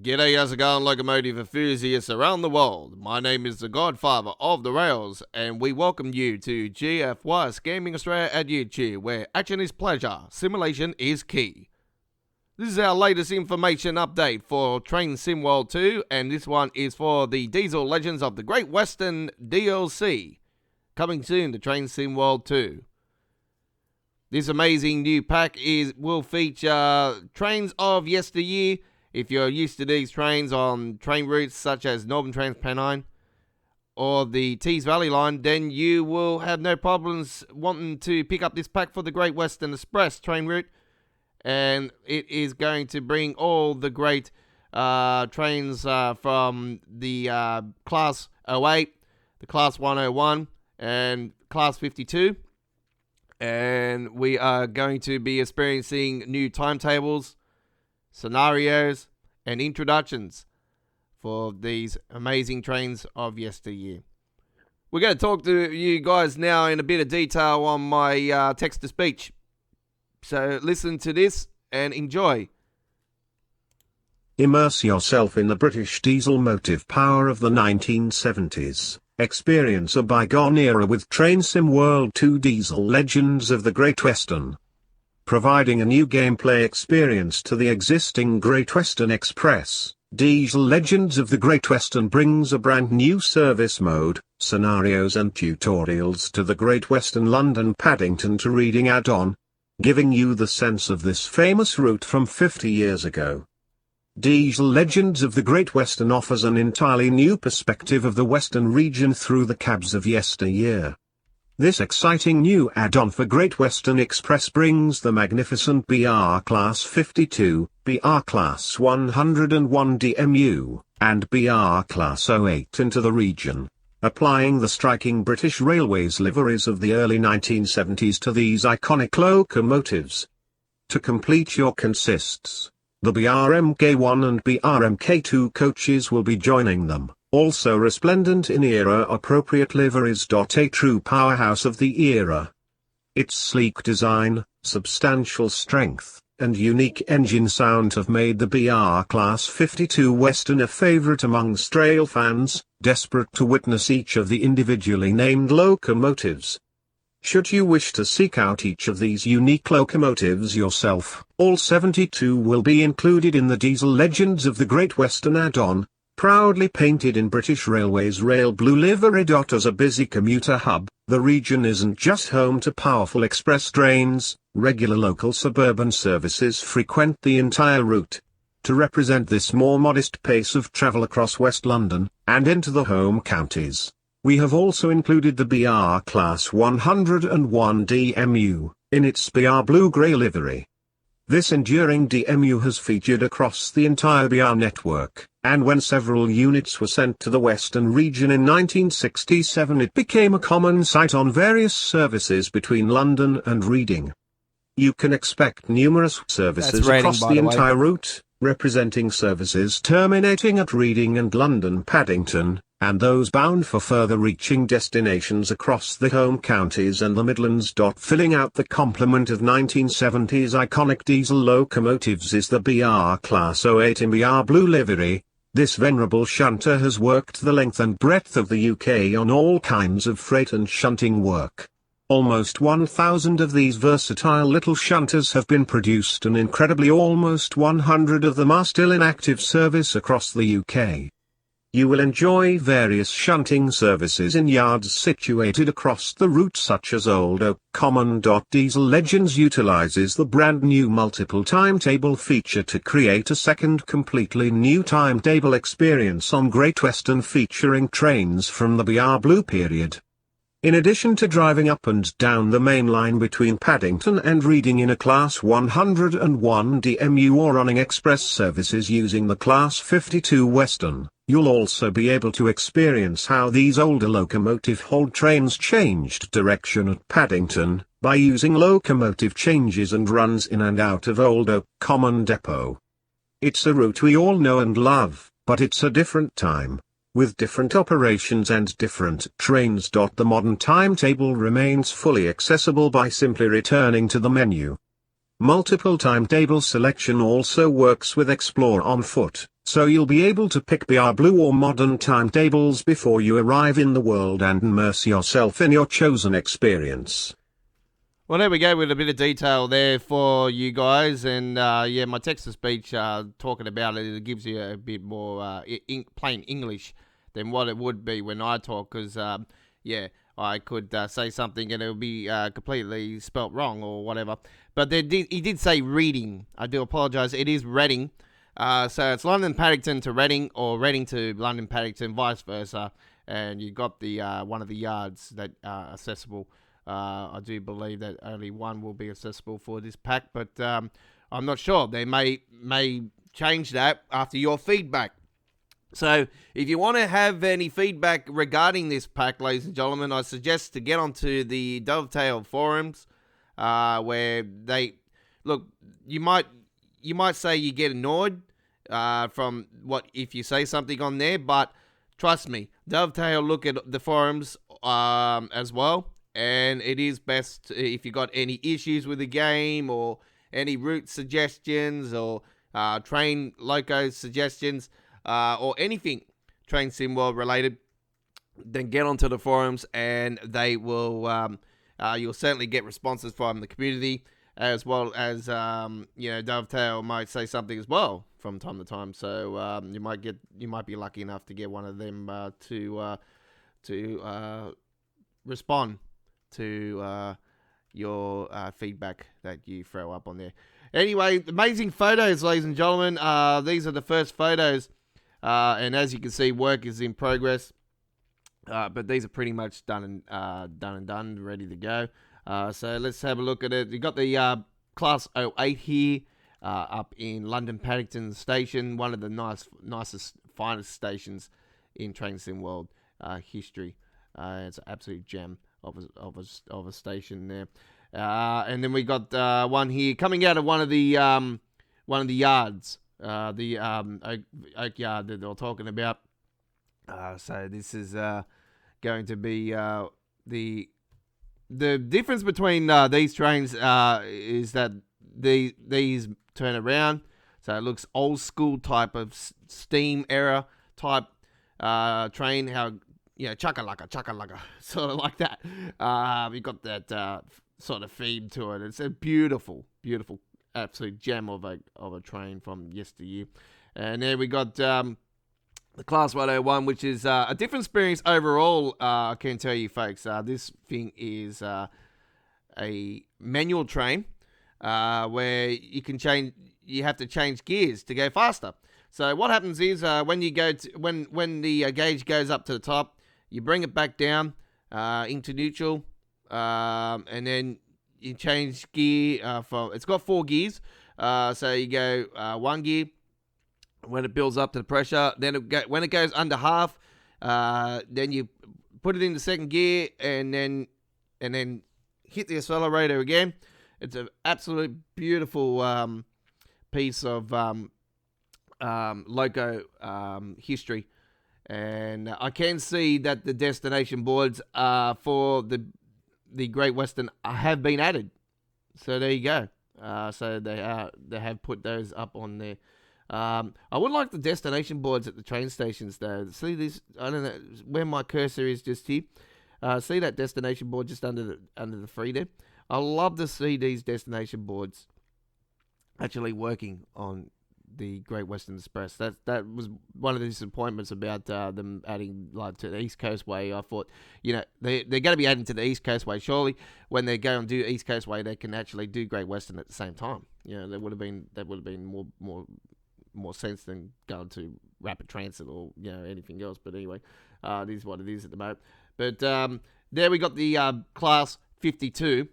G'day, how's it going, locomotive enthusiasts around the world? My name is the Godfather of the Rails, and we welcome you to GFY's Gaming Australia at YouTube, where action is pleasure, simulation is key. This is our latest information update for Train Sim World 2, and this one is for the Diesel Legends of the Great Western DLC, coming soon to Train Sim World 2. This amazing new pack will feature trains of yesteryear. If you're used to these trains on train routes such as Northern Transpennine or the Tees Valley line, then you will have no problems wanting to pick up this pack for the Great Western Express train route. And it is going to bring all the great trains from the Class 08, the Class 101, and Class 52. And we are going to be experiencing new timetables, scenarios, and introductions for these amazing trains of yesteryear. We're going to talk to you guys now in a bit of detail on my text-to-speech. So listen to this and enjoy. Immerse yourself in the British diesel motive power of the 1970s. Experience a bygone era with Train Sim World 2 Diesel Legends of the Great Western. Providing a new gameplay experience to the existing Great Western Express, Diesel Legends of the Great Western brings a brand new service mode, scenarios and tutorials to the Great Western London Paddington to Reading add-on, giving you the sense of this famous route from 50 years ago. Diesel Legends of the Great Western offers an entirely new perspective of the Western region through the cabs of yesteryear. This exciting new add-on for Great Western Express brings the magnificent BR Class 52, BR Class 101 DMU, and BR Class 08 into the region, applying the striking British Railways liveries of the early 1970s to these iconic locomotives. To complete your consists, the BRMK1 and BRMK2 coaches will be joining them, also resplendent in era-appropriate liveries. A true powerhouse of the era. Its sleek design, substantial strength, and unique engine sound have made the BR Class 52 Western a favourite amongst rail fans, desperate to witness each of the individually named locomotives. Should you wish to seek out each of these unique locomotives yourself, all 72 will be included in the Diesel Legends of the Great Western add-on, proudly painted in British Railways Rail Blue livery. As a busy commuter hub, the region isn't just home to powerful express trains, regular local suburban services frequent the entire route. To represent this more modest pace of travel across West London, and into the home counties, we have also included the BR Class 101 DMU, in its BR Blue-Grey livery. This enduring DMU has featured across the entire BR network, and when several units were sent to the Western region in 1967 it became a common sight on various services between London and Reading. You can expect numerous services across the entire route, representing services terminating at Reading and London Paddington, and those bound for further reaching destinations across the home counties and the Midlands. Filling out the complement of 1970s iconic diesel locomotives is the BR Class 08 in BR Blue livery. This venerable shunter has worked the length and breadth of the UK on all kinds of freight and shunting work. Almost 1,000 of these versatile little shunters have been produced, and incredibly almost 100 of them are still in active service across the UK. You will enjoy various shunting services in yards situated across the route such as Old Oak Common. Diesel Legends utilizes the brand new multiple timetable feature to create a second completely new timetable experience on Great Western featuring trains from the BR Blue period. In addition to driving up and down the main line between Paddington and Reading in a Class 101 DMU or running express services using the Class 52 Western, you'll also be able to experience how these older locomotive hold trains changed direction at Paddington, by using locomotive changes and runs in and out of Old Oak Common Depot. It's a route we all know and love, but it's a different time, with different operations and different trains. The modern timetable remains fully accessible by simply returning to the menu. Multiple timetable selection also works with Explore on foot, So you'll be able to pick BR Blue or modern timetables before you arrive in the world and immerse yourself in your chosen experience. Well, there we go with a bit of detail there for you guys. And yeah, my text-to-speech talking about it, it gives you a bit more plain English than what it would be when I talk. Because, yeah, I could say something and it would be completely spelt wrong or whatever. But he did say reading. I do apologise. It is Reading. So it's London Paddington to Reading or Reading to London Paddington, vice versa. And you got the one of the yards that are accessible. I do believe that only one will be accessible for this pack, but I'm not sure. They may change that after your feedback. So if you want to have any feedback regarding this pack, ladies and gentlemen, I suggest to get onto the Dovetail forums, where they look. You might say you get annoyed from what if you say something on there, but trust me, Dovetail look at the forums as well. And it is best if you got any issues with the game or any route suggestions or train loco suggestions or anything Train Sim World related, then get onto the forums and they will. You'll certainly get responses from the community as well as Dovetail might say something as well from time to time. So you might be lucky enough to get one of them to respond to your feedback that you throw up on there. Anyway, amazing photos, ladies and gentlemen. These are the first photos, and as you can see, work is in progress. But these are pretty much done, ready to go. So let's have a look at it. You got the Class 08 here, up in London Paddington Station, one of the nicest, finest stations in Train Sim World history. It's an absolute gem of a station there, and then we got one here coming out of one of the yards, the oak yard that they're talking about. So this is going to be the difference between these trains is that these turn around, so it looks old school type of steam era type train. How chaka-laka, sort of like that. We got that sort of theme to it. It's a beautiful, beautiful, absolute gem of a train from yesteryear. And then we got the Class 101, which is a different experience overall. I can tell you, folks. This thing is a manual train where you have to change gears to go faster. So what happens is when you go when the gauge goes up to the top, you bring it back down into neutral, and then you change gear from. It's got 4 gears, so you go 1 gear when it builds up to the pressure. Then when it goes under half, then you put it in the 2nd gear, and then hit the accelerator again. It's an absolute beautiful piece of loco history. And I can see that the destination boards for the Great Western have been added. So there you go. So they have put those up on there. I would like the destination boards at the train stations though. See this? I don't know where my cursor is, just here. See that destination board just under the free there? I love to see these destination boards actually working on the Great Western Express. That was one of the disappointments about them adding to the East Coast Way. I thought, they're going to be adding to the East Coast Way. Surely, when they go and do East Coast Way, they can actually do Great Western at the same time. That would have been more sense than going to rapid transit or anything else. But anyway, it is what it is at the moment. But there we got the Class 52,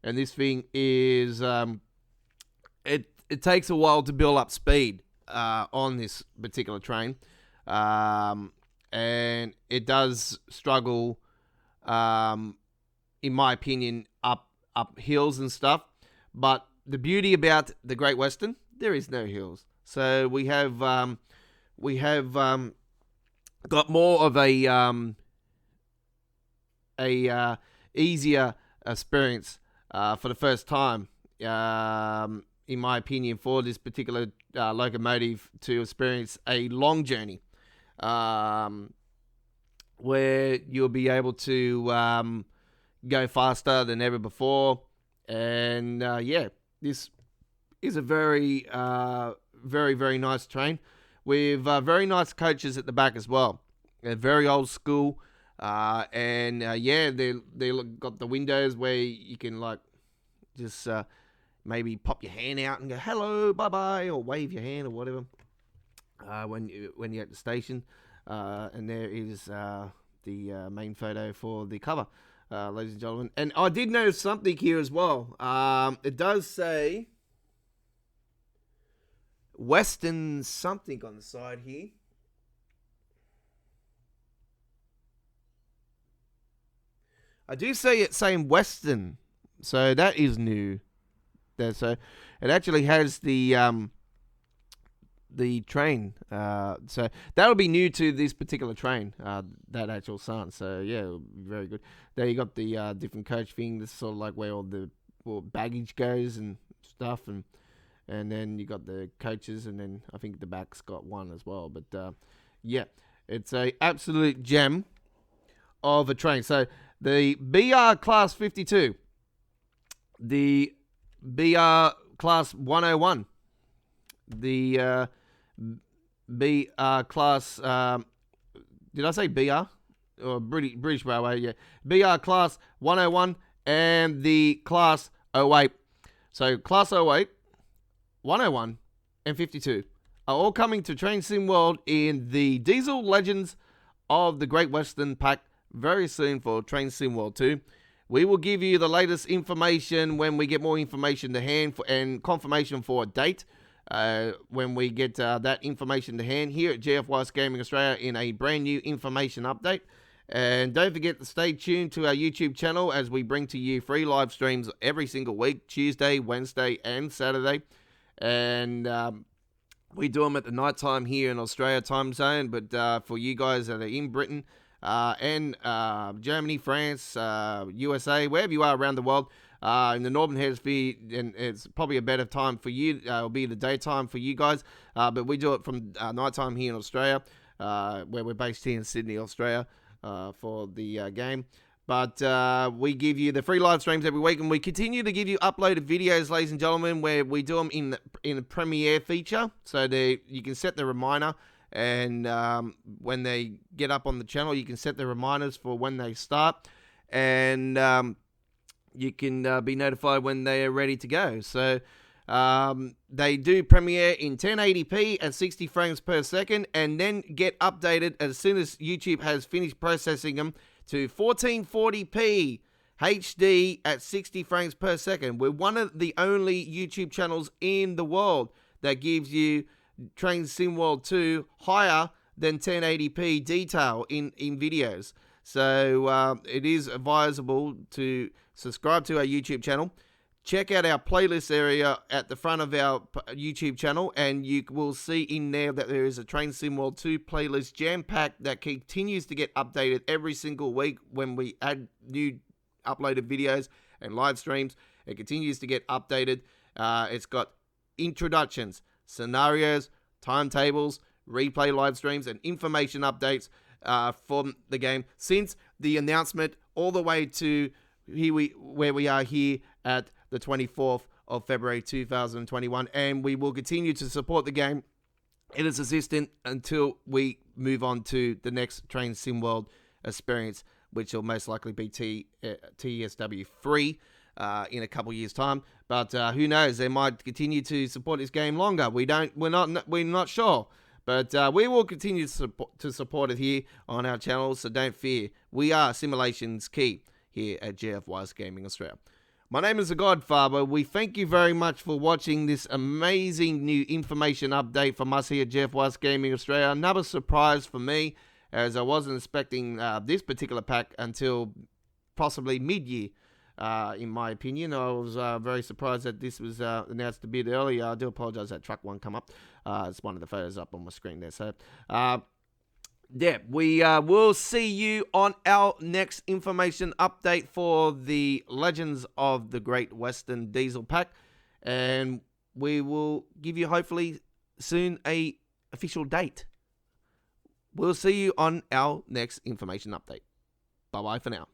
and this thing is It takes a while to build up speed on this particular train, and it does struggle, in my opinion, up hills and stuff. But the beauty about the Great Western, there is no hills, so we have got more of a easier experience for the first time. in my opinion, for this particular locomotive to experience a long journey, where you'll be able to go faster than ever before. And this is a very, very, very nice train with very nice coaches at the back as well. They're very old school, they got the windows where you can like just maybe pop your hand out and go hello, bye bye, or wave your hand or whatever when you're at the station. And there is the main photo for the cover, ladies and gentlemen. And I did notice something here as well. It does say Western something on the side here. I do see it saying Western, so that is new. So it actually has the train. So that'll be new to this particular train, that actual sign. So yeah, very good. There you got the different coach thing. This is sort of like where all the baggage goes and stuff, and then you got the coaches, and then I think the back's got one as well. But yeah, it's a absolute gem of a train. So the BR Class 52, the BR Class 101, the BR Class, did I say BR? Or British Railway, yeah. BR Class 101 and the Class 08. So Class 08, 101 and 52 are all coming to Train Sim World in the Diesel Legends of the Great Western Pack very soon for Train Sim World 2. We will give you the latest information when we get more information to hand and confirmation for a date. When we get that information to hand here at GFYS Gaming Australia in a brand new information update. And don't forget to stay tuned to our YouTube channel as we bring to you free live streams every single week, Tuesday, Wednesday, and Saturday. And we do them at the night time here in Australia time zone, but for you guys that are in Britain and Germany, France, USA, wherever you are around the world, in the Northern Hemisphere, and it's probably a better time for you. It'll be the daytime for you guys, but we do it from nighttime here in Australia, where we're based here in Sydney, Australia, for the game. But we give you the free live streams every week, and we continue to give you uploaded videos, ladies and gentlemen, where we do them in a Premiere feature, so you can set the reminder, and when they get up on the channel, you can set the reminders for when they start, and you can be notified when they are ready to go. So they do premiere in 1080p at 60 frames per second, and then get updated as soon as YouTube has finished processing them to 1440p HD at 60 frames per second. We're one of the only YouTube channels in the world that gives you Train Sim World 2 higher than 1080p detail in videos. So it is advisable to subscribe to our YouTube channel. Check out our playlist area at the front of our YouTube channel, and you will see in there that there is a Train Sim World 2 playlist jam-packed that continues to get updated every single week when we add new uploaded videos and live streams. It continues to get updated. It's got introductions, scenarios, timetables, replay live streams, and information updates from the game since the announcement all the way to where we are here at the 24th of February 2021, and we will continue to support the game in its existence until we move on to the next Train Sim World experience, which will most likely be TSW free in a couple years' time. But who knows? They might continue to support this game longer. We're not sure. But we will continue to support it here on our channel, so don't fear. We are Simulations Key here at GFYS Gaming Australia. My name is The Godfather. We thank you very much for watching this amazing new information update from us here at GFYS Gaming Australia. Another surprise for me, as I wasn't expecting this particular pack until possibly mid-year. In my opinion, I was very surprised that this was announced a bit earlier. I do apologize that truck one come up. It's one of the photos up on my screen there. So, yeah, we will see you on our next information update for the Legends of the Great Western Diesel Pack. And we will give you hopefully soon a official date. We'll see you on our next information update. Bye-bye for now.